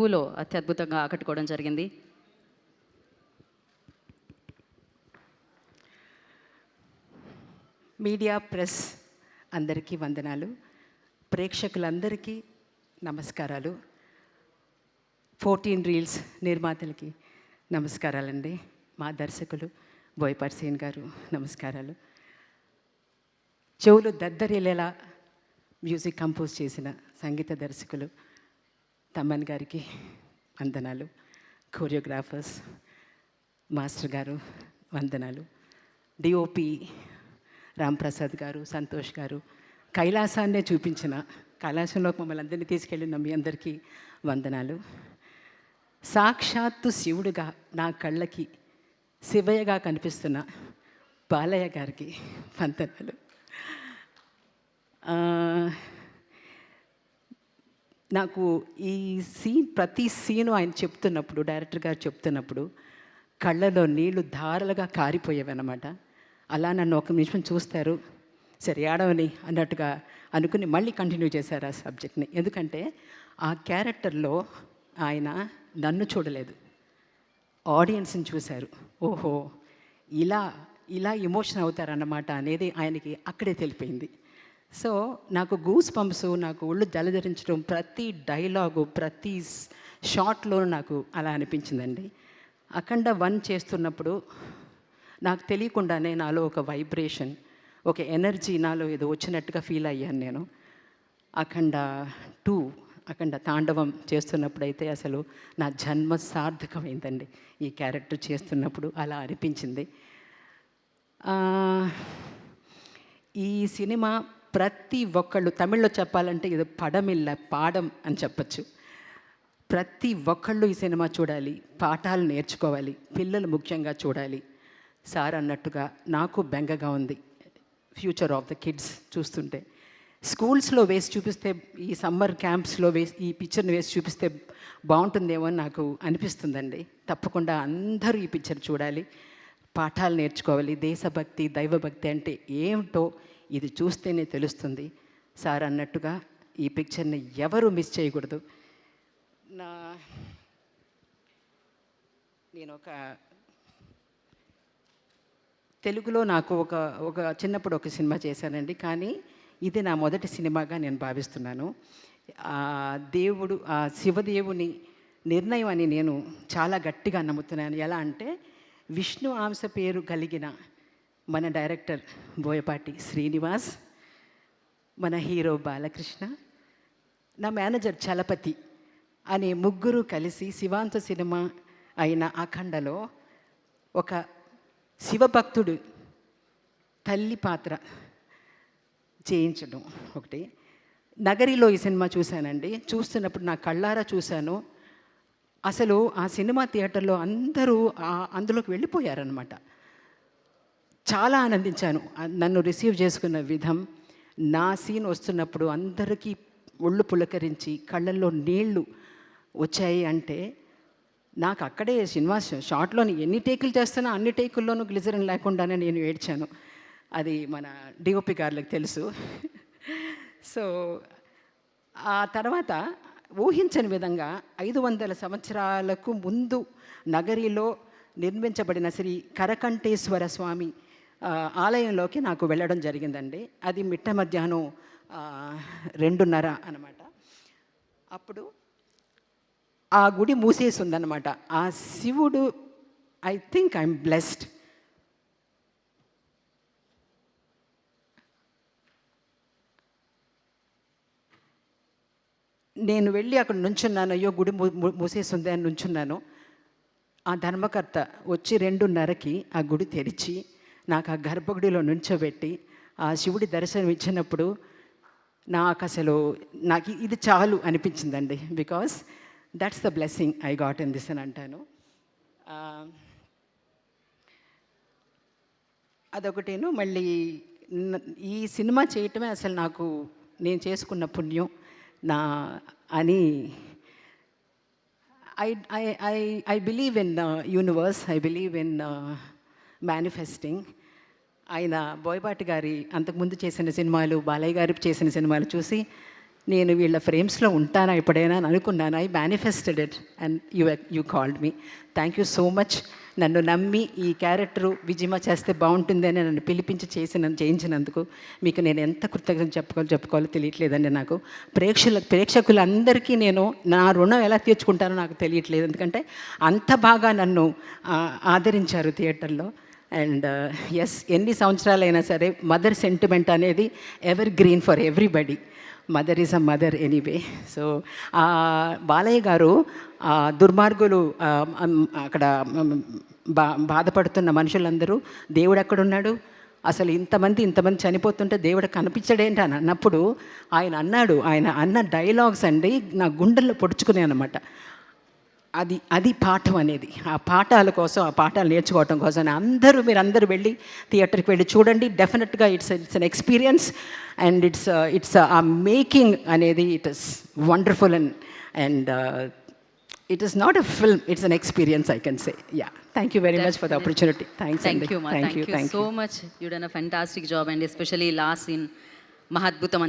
పూలో అత్యద్భుతంగా ఆకట్టుకోవడం జరిగింది. Media press అందరికీ వందనాలు, ప్రేక్షకులందరికీ నమస్కారాలు, 14 రీల్స్ నిర్మాతలకి నమస్కారాలండి, మా దర్శకులు బోయపాటి సీన్ గారు నమస్కారాలు, చెవులు దద్దరిల్లేలా మ్యూజిక్ కంపోజ్ చేసిన సంగీత దర్శకులు తమ్మన్ గారికి వందనాలు, కోరియోగ్రాఫర్స్ మాస్టర్ గారు వందనాలు, డిఓపి రాంప్రసాద్ గారు, సంతోష్ గారు, కైలాసాన్నే చూపించిన, కైలాసంలోకి మమ్మల్ని అందరినీ తీసుకెళ్ళిన మీ అందరికీ వందనాలు, సాక్షాత్తు శివుడుగా నా కళ్ళకి శివయ్యగా కనిపిస్తున్న బాలయ్య గారికి వందనాలు. నాకు ఈ ప్రతి సీను ఆయన చెప్తున్నప్పుడు, డైరెక్టర్ గారు చెప్తున్నప్పుడు కళ్ళలో నీళ్లు ధారలుగా కారిపోయేవన్నమాట. అలా నన్ను ఒక నిమిషం చూస్తారు, సరే ఆడవని అన్నట్టుగా అనుకుని మళ్ళీ కంటిన్యూ చేశారు ఆ సబ్జెక్ట్ని. ఎందుకంటే ఆ క్యారెక్టర్లో ఆయన నన్ను చూడలేదు, ఆడియన్స్ని చూశారు. ఓహో, ఇలా ఇలా ఎమోషన్ అవుతారన్నమాట అనేది ఆయనకి అక్కడే తెలిపోయింది. సో నాకు గూస్ పంప్స్, నాకు ఒళ్ళు జలధరించడం, ప్రతి డైలాగు, ప్రతి షాట్లో నాకు అలా అనిపించిందండి. అఖండ 1 చేస్తున్నప్పుడు నాకు తెలియకుండానే నాలో ఒక వైబ్రేషన్, ఒక ఎనర్జీ నాలో ఏదో వచ్చినట్టుగా ఫీల్ అయ్యాను నేను. అఖండ 2, అఖండ తాండవం చేస్తున్నప్పుడైతే అసలు నా జన్మ సార్థకమైందండి. ఈ క్యారెక్టర్ చేస్తున్నప్పుడు అలా అనిపించింది. ఈ సినిమా ప్రతి ఒక్కళ్ళు, తమిళ్లో చెప్పాలంటే ఇది పడమిల్ల పాడం అని చెప్పచ్చు. ప్రతి ఒక్కళ్ళు ఈ సినిమా చూడాలి, పాఠాలు నేర్చుకోవాలి, పిల్లలు ముఖ్యంగా చూడాలి. సార్ అన్నట్టుగా నాకు బెంగగా ఉంది ఫ్యూచర్ ఆఫ్ ద కిడ్స్ చూస్తుంటే. స్కూల్స్లో వేసి చూపిస్తే, ఈ సమ్మర్ క్యాంప్స్లో వేసి ఈ పిక్చర్ని వేసి చూపిస్తే బాగుంటుందేమో అని నాకు అనిపిస్తుందండి. తప్పకుండా అందరూ ఈ పిక్చర్ చూడాలి, పాఠాలు నేర్చుకోవాలి. దేశభక్తి, దైవభక్తి అంటే ఏమిటో ఇది చూస్తేనే తెలుస్తుంది. సార్ అన్నట్టుగా ఈ పిక్చర్ని ఎవరు మిస్ చేయకూడదు. నేను ఒక తెలుగులో నాకు ఒక చిన్నప్పుడు ఒక సినిమా చేశానండి, కానీ ఇది నా మొదటి సినిమాగా నేను భావిస్తున్నాను. దేవుడు, శివదేవుని నిర్ణయం అని నేను చాలా గట్టిగా నమ్ముతున్నాను. ఎలా అంటే, విష్ణు అంశ పేరు కలిగిన మన డైరెక్టర్ బోయపాటి శ్రీనివాస్, మన హీరో బాలకృష్ణ, నా మేనేజర్ చలపతి అనే ముగ్గురు కలిసి శివాంశ సినిమా అయిన అఖండలో ఒక శివభక్తుడు తల్లి పాత్ర చేయించడం ఒకటి. నగరిలో ఈ సినిమా చూశానండి. చూస్తున్నప్పుడు నా కళ్ళారా చూశాను. అసలు ఆ సినిమా థియేటర్లో అందరూ అందులోకి వెళ్ళిపోయారనమాట. చాలా ఆనందించాను నన్ను రిసీవ్ చేసుకున్న విధం. నా సీన్ వస్తున్నప్పుడు అందరికీ ఒళ్ళు పులకరించి కళ్ళల్లో నీళ్లు వచ్చాయి. అంటే నాకు అక్కడే సినిమా షార్ట్లోని ఎన్ని టేకులు చేస్తున్నా అన్ని టేకుల్లోనూ గ్లిజరిన్ లేకుండానే నేను ఏడ్చాను. అది మన డిఓపి గారికి తెలుసు. సో ఆ తర్వాత ఊహించని విధంగా 500 సంవత్సరాలకు ముందు నగరిలో నిర్మించబడిన శ్రీ కరకంఠేశ్వర స్వామి ఆలయంలోకి నాకు వెళ్ళడం జరిగిందండి. అది మిట్ట మధ్యాహ్నం 2:30 అన్నమాట. అప్పుడు ఆ గుడి మూసేసి ఉందన్నమాట. ఆ శివుడు, ఐ థింక్ ఐఎమ్ బ్లెస్డ్. నేను వెళ్ళి అక్కడ నుంచున్నాను. అయ్యో, గుడి మూసేసి ఉంది అని నుంచున్నాను. ఆ ధర్మకర్త వచ్చి 2:30కి ఆ గుడి తెరిచి నాకు ఆ గర్భగుడిలో నుంచోబెట్టి ఆ శివుడి దర్శనం ఇచ్చినప్పుడు నాకు ఇది చాలు అనిపించిందండి. Because that's the blessing I got in this అని అంటాను. అదొకటేను. మళ్ళీ ఈ సినిమా చేయటమే అసలు నాకు నేను చేసుకున్న పుణ్యం అని. I believe in universe, I believe in manifesting. ఆయన బోయపాటి గారి అంతకుముందు చేసిన సినిమాలు, బాలయ్య గారు చేసిన సినిమాలు చూసి నేను వీళ్ళ ఫ్రేమ్స్లో ఉంటానా ఎప్పుడైనా అని అనుకున్నాను. I manifested it and you called me. Thank you so much. నన్ను నమ్మి ఈ క్యారెక్టరు విజయమ చేస్తే బాగుంటుందని నన్ను పిలిపించి చేయించినందుకు మీకు నేను ఎంత కృతజ్ఞత చెప్పుకోవాలో తెలియట్లేదండి నాకు. ప్రేక్షకులందరికీ నేను నా రుణం ఎలా తీర్చుకుంటానో నాకు తెలియట్లేదు. ఎందుకంటే అంత బాగా నన్ను ఆదరించారు థియేటర్లో. అండ్ ఎస్, ఎన్ని సంవత్సరాలైనా సరే మదర్ సెంటిమెంట్ అనేది ever green for everybody. Mother is a mother anyway. So Balayya గారు దుర్మార్గులు అక్కడ బాధపడుతున్న మనుషులందరూ దేవుడు ఎక్కడున్నాడు, అసలు ఇంతమంది చనిపోతుంటే దేవుడు కనిపించడేంటి అని అన్నప్పుడు ఆయన అన్నాడు, ఆయన అన్న డైలాగ్స్ అండి నా గుండెల్లో పొడుచుకునే అనమాట. అది పాఠం అనేది. ఆ పాఠాల కోసం, ఆ పాఠాలు నేర్చుకోవటం కోసం మీరందరూ వెళ్ళి థియేటర్కి వెళ్ళి చూడండి. డెఫినెట్గా it's an experience and it's ఆ మేకింగ్ అనేది it is wonderful and it is not a film, it's an experience I can say. Yeah, thank you very much for the opportunity. Thank you so much. You done a fantastic job and especially last scene మహాద్భుతం అని